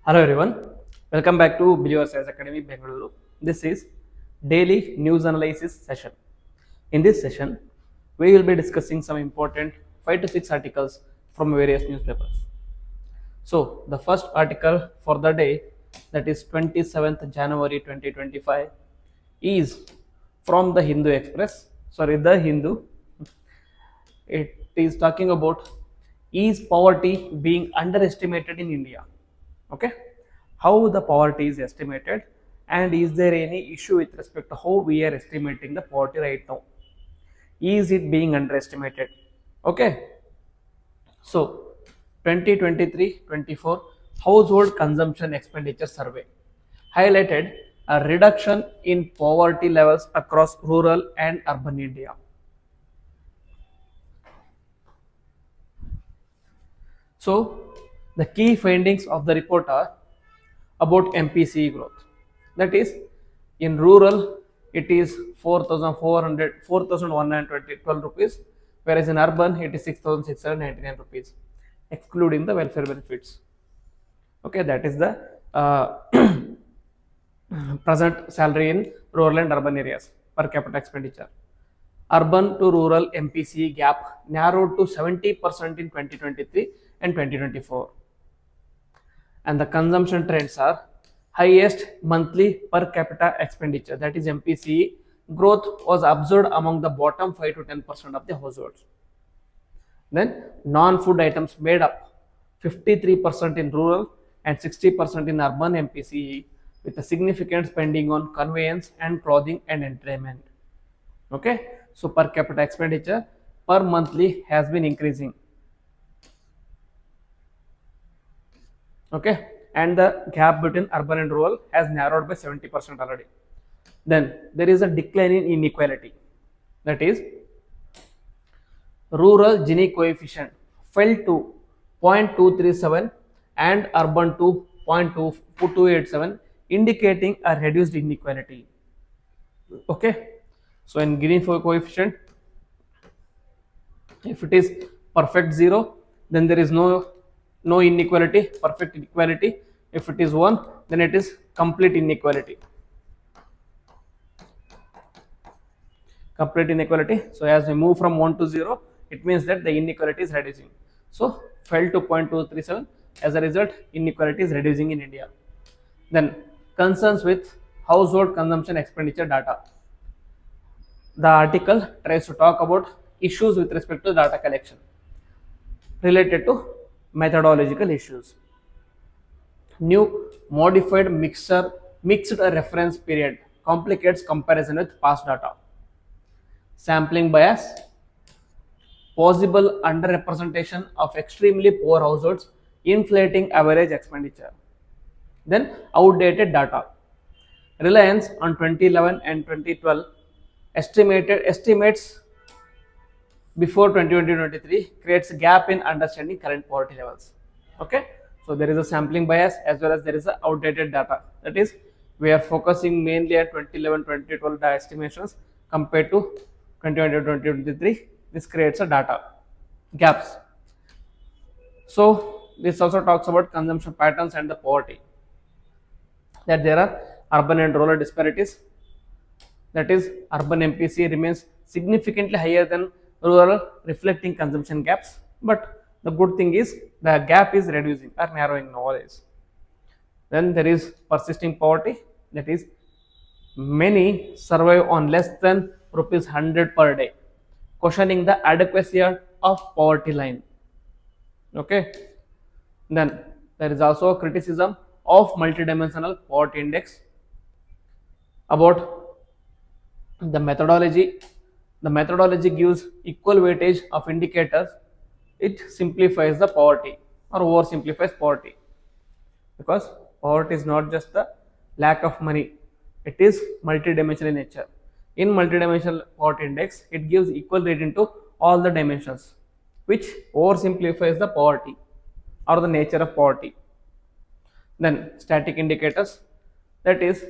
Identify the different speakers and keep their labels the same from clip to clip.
Speaker 1: Hello everyone, welcome back to Believer Science Academy Bengaluru. This is daily news analysis session. In this session, we will be discussing some important 5 to 6 articles from various newspapers. So, the first article for the day, that is 27th January 2025, is from the Hindu Express. Sorry, the Hindu. It is talking about, is poverty being underestimated in India? Okay, how the poverty is estimated, and is there any issue with respect to how we are estimating the poverty right now? Is it being underestimated? Okay, so 2023-24 household consumption expenditure survey highlighted a reduction in poverty levels across rural and urban India. So, the key findings of the report are about MPC growth. That is, in rural, it is 4,112 rupees, whereas in urban, it is 6,699 rupees, excluding the welfare benefits. Okay, that is the present salary in rural and urban areas per capita expenditure. Urban to rural MPC gap narrowed to 70% in 2023 and 2024. And the consumption trends are highest monthly per capita expenditure, that is MPCE, growth was observed among the bottom 5 to 10% of the households. Then non-food items made up 53% in rural and 60% in urban MPCE, with a significant spending on conveyance and clothing and entertainment. Okay, so per capita expenditure per monthly has been increasing. Okay, and the gap between urban and rural has narrowed by 70% already. Then there is a decline in inequality, that is, rural Gini coefficient fell to 0.237 and urban to 0.287, indicating a reduced inequality. Okay, so in Gini coefficient, if it is perfect 0, then there is no inequality, perfect equality. If it is 1, then it is complete inequality. Complete inequality. So as we move from 1 to 0, it means that the inequality is reducing. So fell to 0.237. As a result, inequality is reducing in India. Then concerns with household consumption expenditure data. The article tries to talk about issues with respect to data collection related to methodological issues. New modified mixed reference period complicates comparison with past data. Sampling bias, possible underrepresentation of extremely poor households, inflating average expenditure. Then outdated data, reliance on 2011 and 2012 estimates before 2023 creates a gap in understanding current poverty levels. Okay, so there is a sampling bias as well as there is a outdated data. That is, we are focusing mainly at 2011-2012 estimations compared to 2020-2023. This creates a data gaps. So this also talks about consumption patterns and the poverty, that there are urban and rural disparities. That is, urban MPC remains significantly higher than rural, reflecting consumption gaps. But the good thing is the gap is reducing or narrowing nowadays. Then there is persisting poverty, that is, many survive on less than rupees 100 per day, questioning the adequacy of poverty line. Okay, then there is also a criticism of multidimensional poverty index about the methodology. The methodology gives equal weightage of indicators. It simplifies the poverty or oversimplifies poverty, because poverty is not just the lack of money, it is multidimensional in nature. In multidimensional poverty index, it gives equal rating to all the dimensions, which oversimplifies the poverty or the nature of poverty. Then static indicators, that is,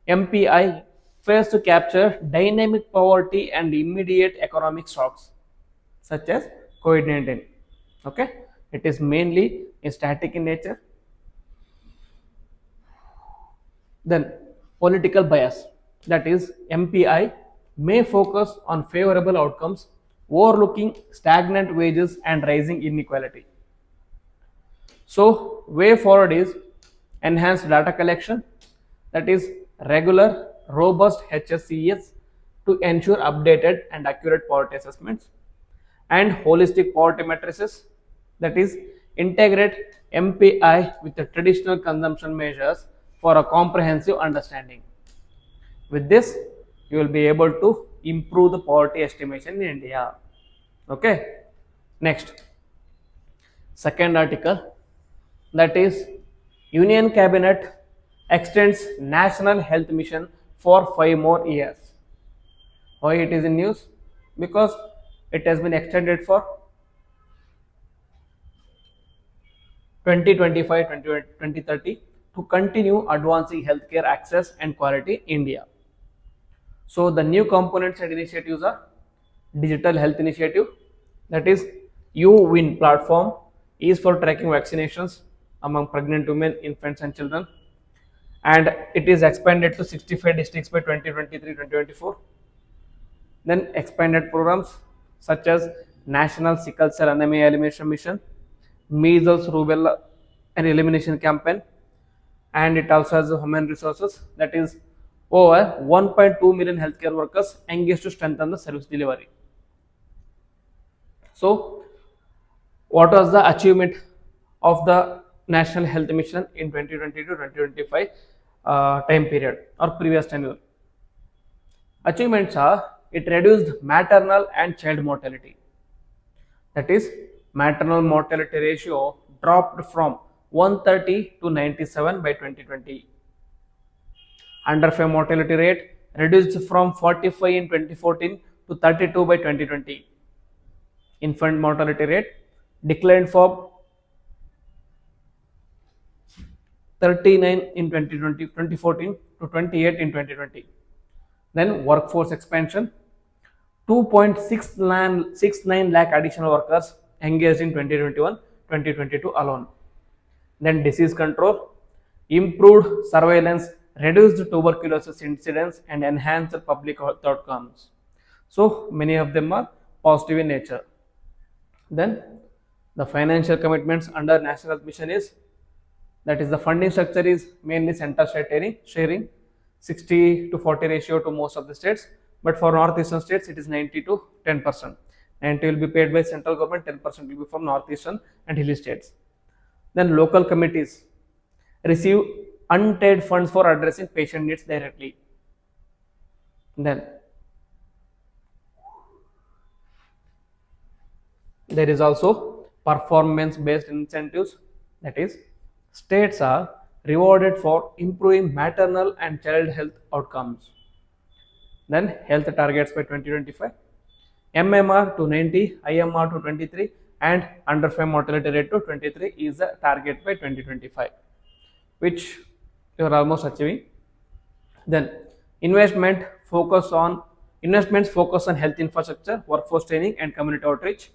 Speaker 1: MPI fails to capture dynamic poverty and immediate economic shocks such as COVID-19. Okay, it is mainly static in nature. Then political bias, that is MPI, may focus on favorable outcomes, overlooking stagnant wages and rising inequality. So, way forward is enhanced data collection, that is regular, robust HSCS to ensure updated and accurate poverty assessments, and holistic poverty matrices, that is integrate MPI with the traditional consumption measures for a comprehensive understanding. With this, you will be able to improve the poverty estimation in India. Okay. Next, second article, that is Union Cabinet extends National Health Mission for 5 more years. Why it is in news? Because it has been extended for 2025-2030 to continue advancing healthcare access and quality in India. So the new components and initiatives are digital health initiative, that is UWIN platform is for tracking vaccinations among pregnant women, infants and children, and it is expanded to 65 districts by 2023-2024. Then expanded programs such as National Sickle Cell Anemia Elimination Mission, Measles Rubella and Elimination Campaign, and it also has human resources, that is over 1.2 million healthcare workers engaged to strengthen the service delivery. So, what was the achievement of the National Health Mission in 2020 to 2025 time period or previous tenure? Achievements are it reduced maternal and child mortality. That is, maternal mortality ratio dropped from 130 to 97 by 2020. Under 5 mortality rate reduced from 45 in 2014 to 32 by 2020. Infant mortality rate declined from 39 in 2014 to 28 in 2020. Then workforce expansion, 2.69 lakh additional workers engaged in 2021-2022 alone. Then disease control, improved surveillance, reduced tuberculosis incidence and enhanced public health outcomes. So many of them are positive in nature. Then the financial commitments under National Health Mission is, that is the funding structure is mainly center state sharing 60 to 40 ratio to most of the states, but for northeastern states it is 90 to 10%. 90 will be paid by central government, 10% will be from northeastern and hilly states. Then local committees receive untapped funds for addressing patient needs directly. Then there is also performance based incentives, that is states are rewarded for improving maternal and child health outcomes. Then health targets by 2025, MMR to 90, IMR to 23 and under 5 mortality rate to 23 is the target by 2025, which you are almost achieving. Then investments focus on health infrastructure, workforce training and community outreach.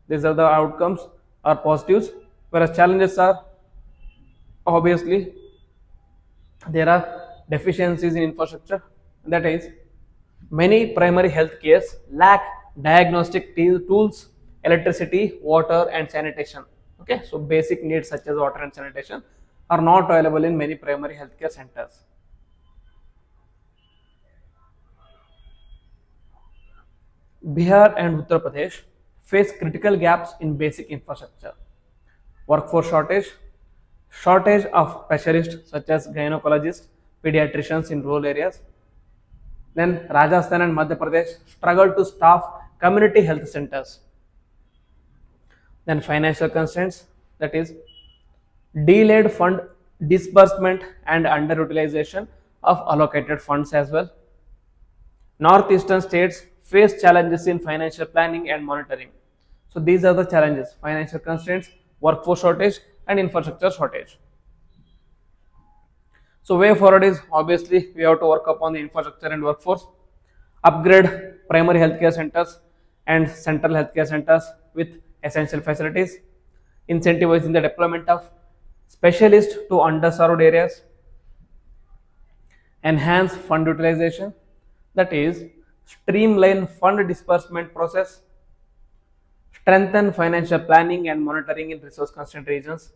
Speaker 1: These are the outcomes or positives, whereas challenges are obviously there are deficiencies in infrastructure, that is many primary health cares lack diagnostic tools, electricity, water and sanitation. Okay, so basic needs such as water and sanitation are not available in many primary healthcare centers. Bihar and Uttar Pradesh face critical gaps in basic infrastructure. Workforce shortage of specialists such as gynecologists, pediatricians in rural areas. Then Rajasthan and Madhya Pradesh struggle to staff community health centers. Then financial constraints, that is delayed fund disbursement and underutilization of allocated funds as well. Northeastern states face challenges in financial planning and monitoring. So these are the challenges: financial constraints, workforce shortage and infrastructure shortage. So way forward is obviously we have to work upon the infrastructure and workforce, upgrade primary healthcare centers and central healthcare centers with essential facilities, incentivizing the deployment of specialists to underserved areas, enhance fund utilization, that is streamline fund disbursement process, strengthen financial planning and monitoring in resource constrained regions.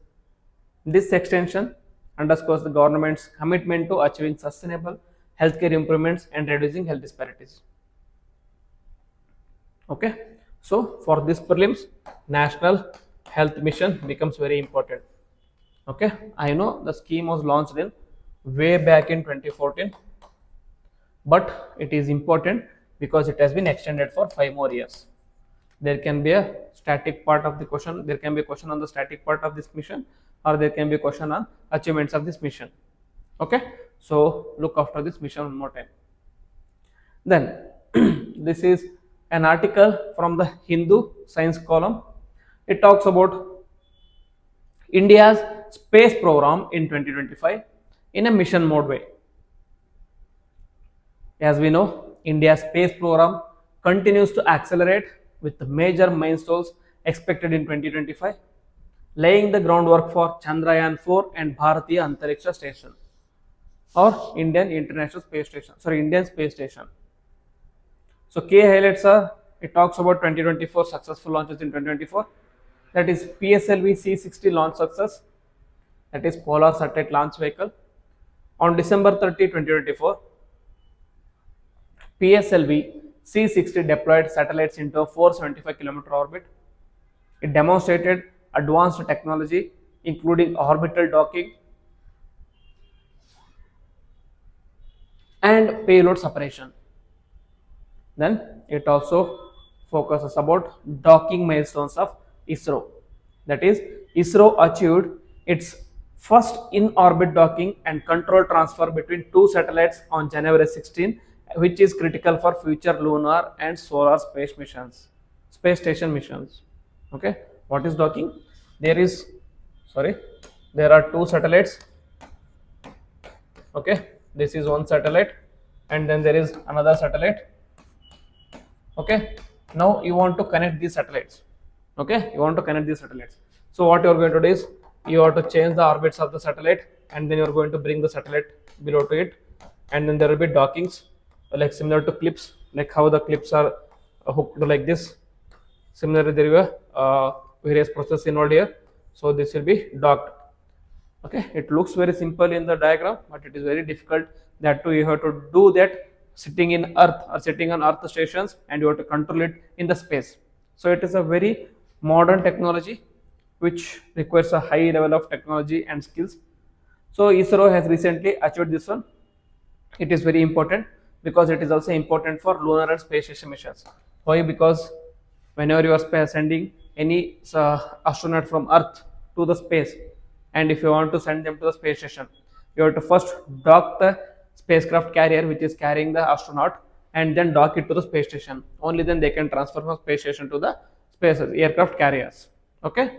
Speaker 1: This extension underscores the government's commitment to achieving sustainable healthcare improvements and reducing health disparities. Okay, so for this prelims, National Health Mission becomes very important. Okay, I know the scheme was launched in way back in 2014, but it is important because it has been extended for 5 more years. There can be a static part of the question, there can be a question on the static part of this mission, or there can be a question on achievements of this mission. Okay, so look after this mission one more time. Then this is an article from the Hindu science column. It talks about India's space program in 2025 in a mission mode way. As we know, India's space program continues to accelerate with major milestones expected in 2025, laying the groundwork for Chandrayaan 4 and Bharatiya Antariksha Station, or Indian Space Station. So key highlights are, it talks about 2024 successful launches in 2024, that is PSLV C60 launch success, that is Polar Satellite Launch Vehicle. On December 30, 2024, PSLV C60 deployed satellites into a 475-kilometer orbit. It demonstrated advanced technology including orbital docking and payload separation. Then it also focuses about docking milestones of ISRO. That is, ISRO achieved its first in-orbit docking and control transfer between two satellites on January 16, which is critical for future lunar and solar space station missions. Okay, what is docking? There are two satellites. Okay, this is one satellite, and then there is another satellite. Okay, now you want to connect these satellites. So what you are going to do is, you have to change the orbits of the satellite, and then you are going to bring the satellite below to it, and then there will be dockings like similar to clips, like how the clips are hooked like this. Similarly, there will be various processes involved here. So this will be docked. Okay, it looks very simple in the diagram, but it is very difficult. That too, you have to do that sitting in Earth or sitting on Earth stations, and you have to control it in the space. So it is a very modern technology which requires a high level of technology and skills. So ISRO has recently achieved this one. It is very important because it is also important for lunar and space station missions. Why? Because whenever you are sending any astronaut from Earth to the space, and if you want to send them to the space station, you have to first dock the spacecraft carrier which is carrying the astronaut, and then dock it to the space station. Only then they can transfer from space station to the space aircraft carriers. Okay,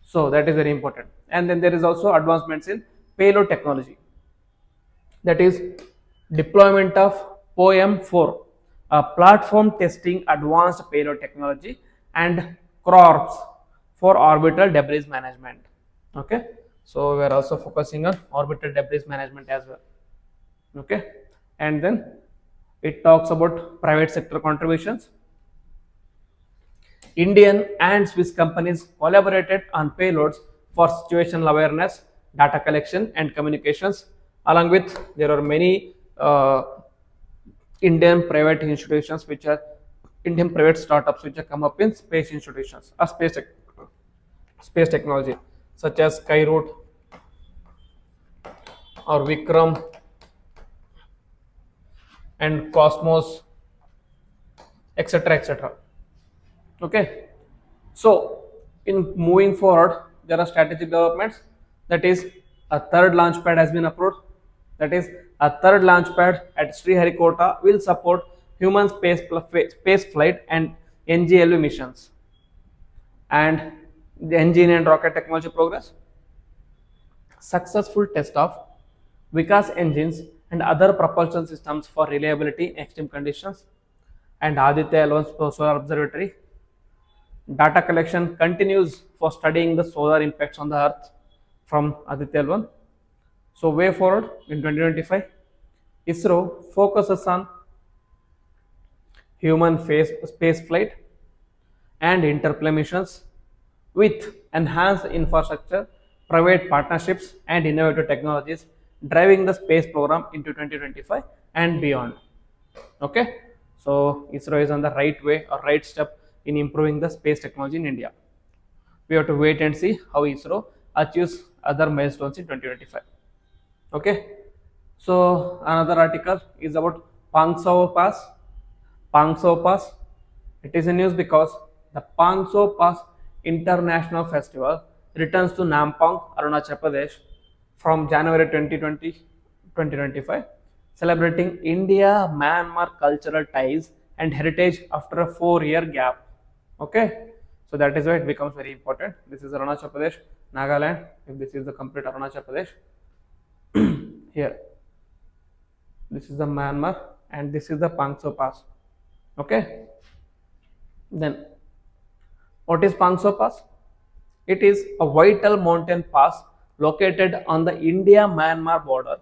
Speaker 1: so that is very important. And then there is also advancements in payload technology, that is deployment of POEM4, a platform testing advanced payload technology, and CRORPS for orbital debris management. Okay, so we are also focusing on orbital debris management as well. Okay, and then it talks about private sector contributions. Indian and Swiss companies collaborated on payloads for situational awareness, data collection and communications. Along with, there are many Indian private institutions which are Indian private startups which have come up in space institutions or space technology, such as Skyroot or Vikram and Cosmos, etc., etc. Okay, so in moving forward, there are strategic developments. That is, a third launch pad has been approved. That is, a third launch pad at Sriharikota will support human space flight and NGLV missions. And the engine and rocket technology progress. Successful test of Vikas engines and other propulsion systems for reliability in extreme conditions. And Aditya L1 Solar Observatory. Data collection continues for studying the solar impacts on the Earth from Aditya L1. So way forward in 2025, ISRO focuses on human space flight and interplay missions with enhanced infrastructure, private partnerships, and innovative technologies driving the space program into 2025 and beyond. Okay, so ISRO is on the right way or right step in improving the space technology in India. We have to wait and see how ISRO achieves other milestones in 2025. Okay, so another article is about Pangsao Pass. Pangsao Pass. It is in news because the Pangsao Pass International Festival returns to Nampong, Arunachal Pradesh from January 2025, celebrating India Myanmar cultural ties and heritage after a 4-year gap. Okay, so that is why it becomes very important. This is Arunachal Pradesh, Nagaland. If this is the complete Arunachal Pradesh, here this is the Myanmar and this is the Pangsao Pass. Okay, then what is Pangsao Pass? It is a vital mountain pass located on the India-Myanmar border,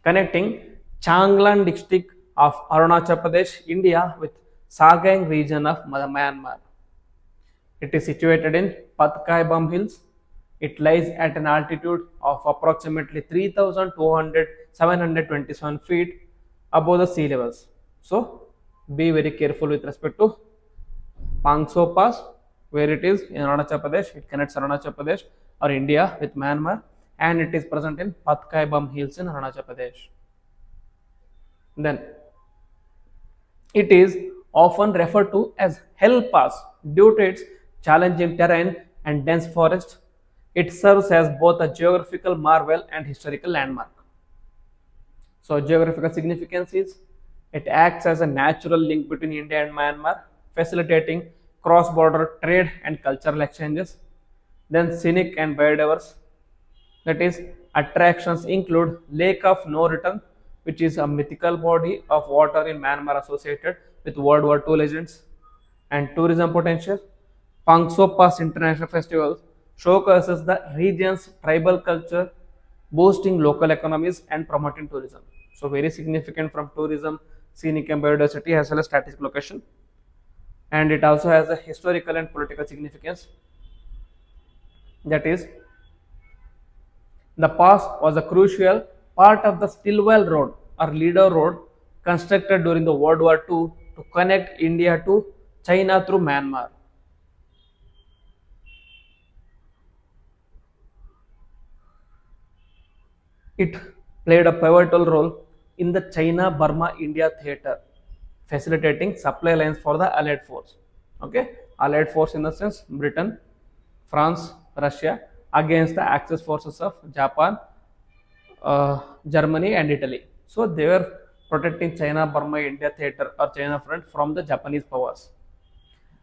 Speaker 1: connecting Changlan district of Arunachal Pradesh, India with Sagaing region of Myanmar. It is situated in Patkai Bum Hills. It lies at an altitude of approximately 3,727 feet above the sea levels. So, be very careful with respect to Pangsao Pass, where it is in Arunachal Pradesh. It connects Arunachal Pradesh or India with Myanmar, and it is present in Patkai Bum Hills in Arunachal Pradesh. Then, it is often referred to as Hell Pass due to its challenging terrain and dense forest. It serves as both a geographical marvel and historical landmark. So, geographical significance is it acts as a natural link between India and Myanmar, facilitating cross-border trade and cultural exchanges. Then, scenic and biodiverse, that is, attractions include Lake of No Return, which is a mythical body of water in Myanmar associated with World War II legends, and tourism potential. Pangsao Pass International Festival showcases the region's tribal culture, boosting local economies and promoting tourism. So, very significant from tourism, scenic and biodiversity as well as strategic location. And it also has a historical and political significance. That is, the pass was a crucial part of the Stillwell Road or Leader Road constructed during the World War II to connect India to China through Myanmar. It played a pivotal role in the China-Burma-India theater, facilitating supply lines for the Allied force. Okay, Allied force in the sense Britain, France, Russia against the Axis forces of Japan, Germany, and Italy. So they were protecting China-Burma-India theater or China front from the Japanese powers.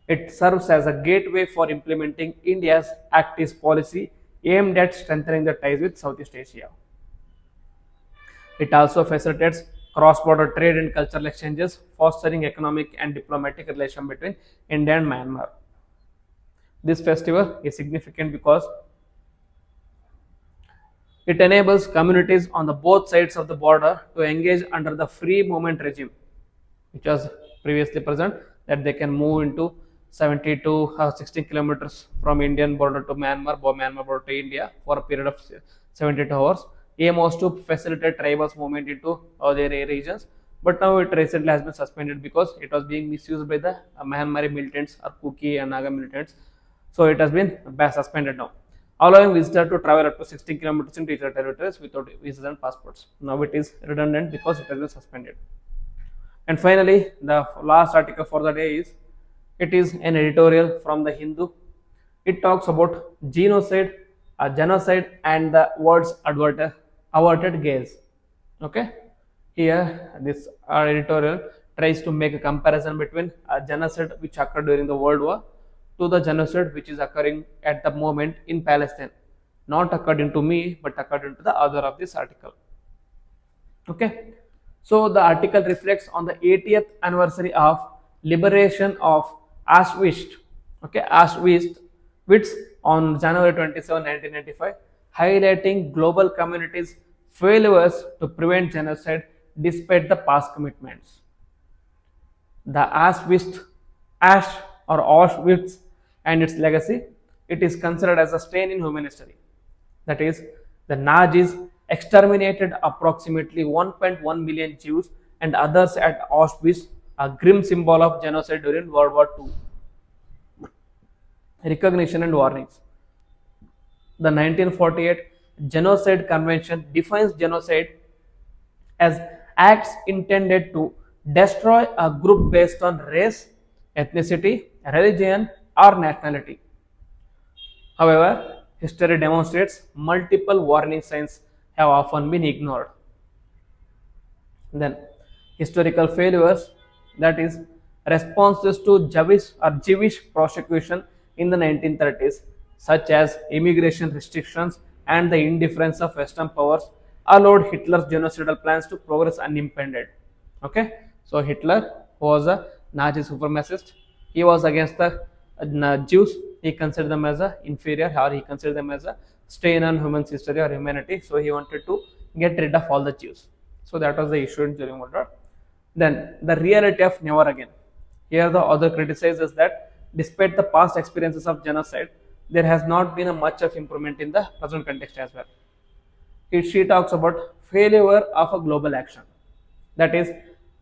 Speaker 1: It serves as a gateway for implementing India's Act East policy aimed at strengthening the ties with Southeast Asia. It also facilitates cross-border trade and cultural exchanges, fostering economic and diplomatic relations between India and Myanmar. This festival is significant because it enables communities on the both sides of the border to engage under the free movement regime, which was previously present, that they can move into 70 to 16 kilometers from Indian border to Myanmar, Myanmar border to India for a period of 72 hours. Aim was to facilitate tribals movement into their regions, but now it recently has been suspended because it was being misused by the Myanmar militants or Kuki and Naga militants. So it has been suspended now, allowing visitors to travel up to 16 kilometers into each territories without visas and passports. Now it is redundant because it has been suspended. And finally, the last article for the day is, it is an editorial from the Hindu. It talks about genocide, and the words averted gaze. Okay, here this editorial tries to make a comparison between a genocide which occurred during the World War to the genocide which is occurring at the moment in Palestine, not according to me but according to the author of this article. Okay, so the article reflects on the 80th anniversary of liberation of Auschwitz. Okay, Auschwitz on January 27, 1995, highlighting global communities' failures to prevent genocide despite the past commitments. The Ash or Auschwitz and its legacy, it is considered as a stain in human history. That is, the Nazis exterminated approximately 1.1 million Jews and others at Auschwitz, a grim symbol of genocide during World War II. Recognition and warnings. The 1948 Genocide Convention defines genocide as acts intended to destroy a group based on race, ethnicity, religion, or nationality. However, history demonstrates multiple warning signs have often been ignored. Then, historical failures, that is, responses to Jewish prosecution in the 1930s, such as immigration restrictions and the indifference of Western powers, allowed Hitler's genocidal plans to progress unimpeded. Okay, so Hitler was a Nazi supremacist. He was against the Jews. He considered them as a inferior, or he considered them as a stain on human history or humanity. So he wanted to get rid of all the Jews. So that was the issue during World War. Then the reality of never again. Here the author criticizes that despite the past experiences of genocide, there has not been a much of improvement in the present context as well. She talks about failure of a global action. That is,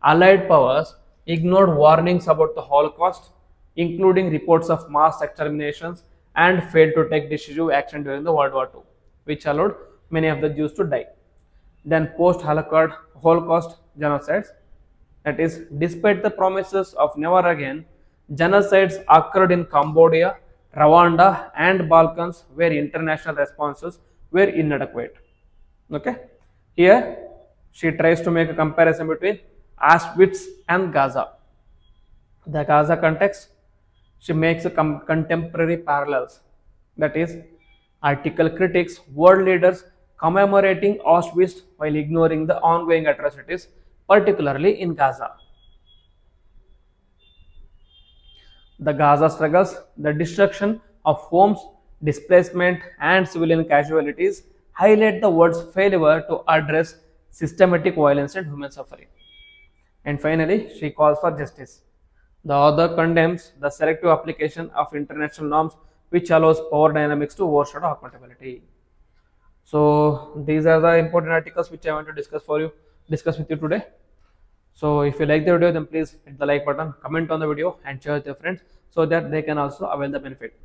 Speaker 1: Allied powers ignored warnings about the Holocaust, including reports of mass exterminations, and failed to take decisive action during the World War II, which allowed many of the Jews to die. Then post-Holocaust genocides, that is, despite the promises of never again, genocides occurred in Cambodia, Rwanda, and Balkans, where international responses were inadequate. Okay, here she tries to make a comparison between Auschwitz and Gaza. The Gaza context, she makes a contemporary parallels. That is, article critics world leaders commemorating Auschwitz while ignoring the ongoing atrocities, particularly in Gaza. The Gaza struggles, the destruction of homes, displacement, and civilian casualties highlight the world's failure to address systematic violence and human suffering. And finally, she calls for justice. The author condemns the selective application of international norms which allows power dynamics to overshadow accountability. So these are the important articles which I want to discuss with you today. So if you like the video, then please hit the like button, comment on the video, and share with your friends so that they can also avail the benefit.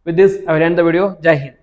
Speaker 1: With this, I will end the video. Jai Hind.